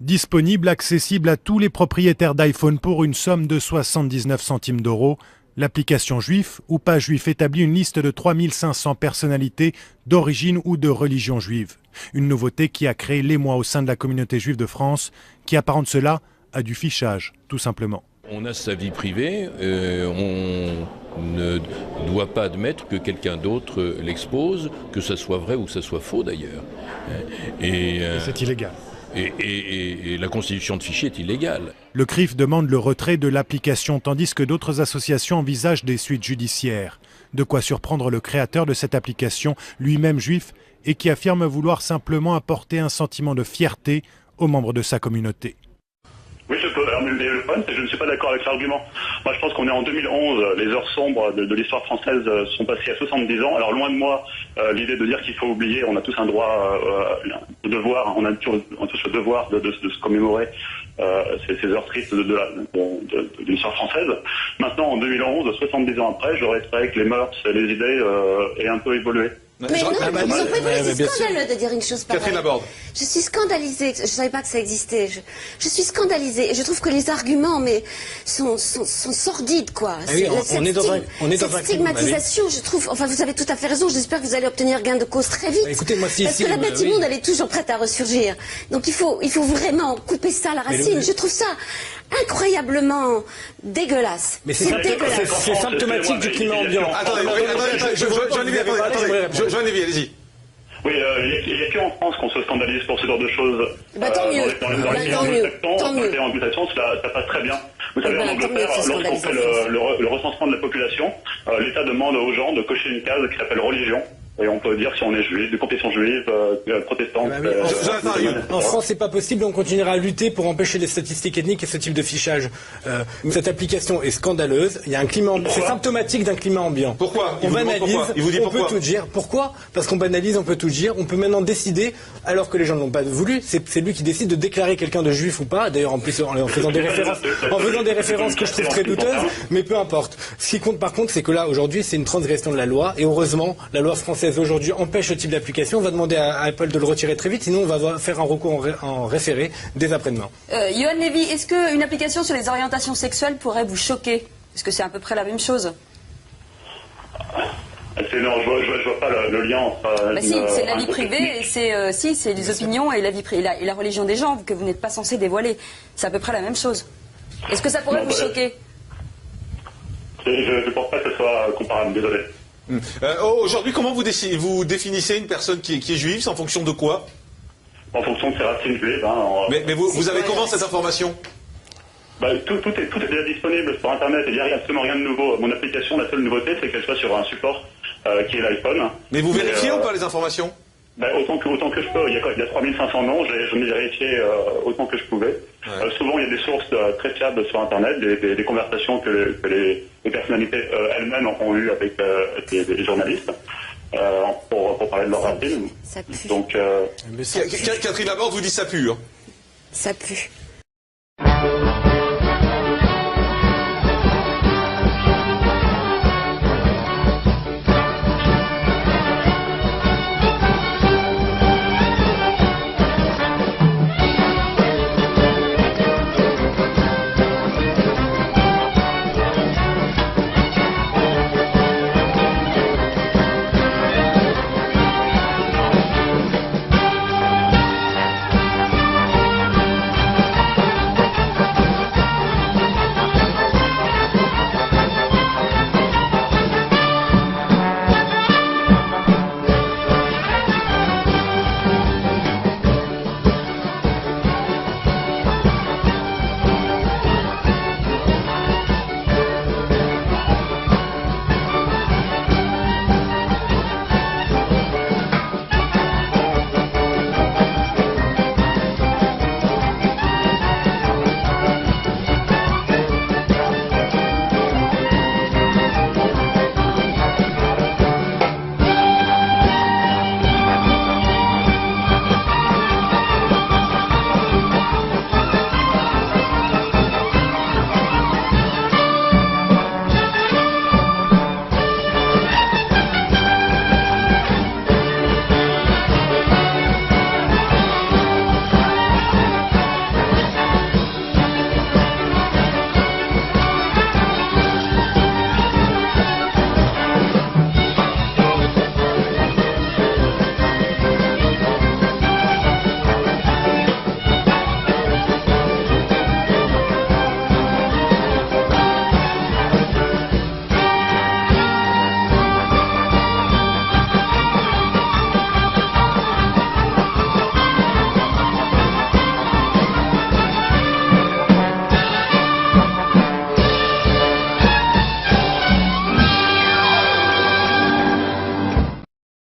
Disponible, accessible à tous les propriétaires d'iPhone pour une somme de 79 centimes d'euros, l'application Juif ou pas Juif établit une liste de 3500 personnalités d'origine ou de religion juive. Une nouveauté qui a créé l'émoi au sein de la communauté juive de France, qui apparente cela à du fichage, tout simplement. On a sa vie privée, on ne doit pas admettre que quelqu'un d'autre l'expose, que ça soit vrai ou que ça soit faux d'ailleurs. Et c'est illégal. Et la constitution de fichiers est illégale. Le CRIF demande le retrait de l'application tandis que d'autres associations envisagent des suites judiciaires. De quoi surprendre le créateur de cette application, lui-même juif, et qui affirme vouloir simplement apporter un sentiment de fierté aux membres de sa communauté. Oui, je peux. Alors, mais le problème, c'est que je ne suis pas d'accord avec l'argument. Moi, je pense qu'on est en 2011. Les heures sombres de l'histoire française sont passées à 70 ans. Alors, loin de moi, l'idée de dire qu'il faut oublier, on a tous un droit, un devoir, on a tous le devoir de se commémorer ces heures tristes de l'histoire française. Maintenant, en 2011, 70 ans après, j'aurais espéré que les mœurs et les idées aient un peu évolué. Mais non, c'est scandaleux de dire une chose pareille. Catherine Laborde. Je suis scandalisée, je ne savais pas que ça existait. Je suis scandalisée et je trouve que les arguments sont sordides, quoi. Ah oui, on est dans cette stigmatisation, je trouve, enfin vous avez tout à fait raison, j'espère que vous allez obtenir gain de cause très vite. Bah, écoutez, moi, parce que la bête immonde, elle est toujours prête à ressurgir. Donc il faut vraiment couper ça à la racine. Je trouve ça incroyablement dégueulasse. Mais c'est symptomatique du climat ambiant. Attendez, Jean-Olivier, allez-y. Oui, il n'y a qu'en France qu'on se scandalise pour ce genre de choses. Tant mieux. Tant mieux. Ça passe très bien. Vous savez, en Angleterre, lorsqu'on fait le recensement de la population, l'État demande aux gens de cocher une case qui s'appelle religion. Et on peut dire si on est juif, de confession juive, protestante. En France, c'est pas possible. On continuera à lutter pour empêcher les statistiques ethniques et ce type de fichage. Cette application est scandaleuse. Il y a un climat. C'est symptomatique d'un climat ambiant. Pourquoi? On banalise. On peut tout dire. Pourquoi? Parce qu'on banalise, on peut tout dire. On peut maintenant décider, alors que les gens ne l'ont pas voulu. C'est lui qui décide de déclarer quelqu'un de juif ou pas. D'ailleurs, en plus, en faisant des références que je trouve très douteuses. Mais peu importe. Ce qui compte, par contre, c'est que là, aujourd'hui, c'est une transgression de la loi. Et heureusement, la loi française aujourd'hui empêche ce type d'application. On va demander à Apple de le retirer très vite, sinon on va faire un recours en référé dès après-demain. Yoann Lévy, est-ce qu'une application sur les orientations sexuelles pourrait vous choquer? Est-ce que c'est à peu près la même chose? Non, je vois pas le lien entre... si, c'est la vie privée, et c'est les opinions et la vie privée, et la religion des gens que vous n'êtes pas censé dévoiler. C'est à peu près la même chose. Est-ce que ça pourrait vous choquer? Je ne pense pas que ce soit comparable, désolé. Aujourd'hui, comment vous définissez une personne qui est juive? C'est en fonction de quoi? En fonction de ses racines juives. Mais vous avez comment cette information? Tout est déjà disponible sur Internet. Il n'y a absolument rien de nouveau. Mon application, la seule nouveauté, c'est qu'elle soit sur un support qui est l'iPhone. Mais vous vérifiez ou pas les informations? Autant que je peux. Il y a 3500 noms, j'en ai vérifié autant que je pouvais. Ouais. Souvent, il y a des sources très fiables sur Internet, des conversations que les personnalités elles-mêmes ont eues avec des journalistes pour parler de leur racine. Ça pue. Donc, Catherine Laborde vous dit ça pue. Ça pue.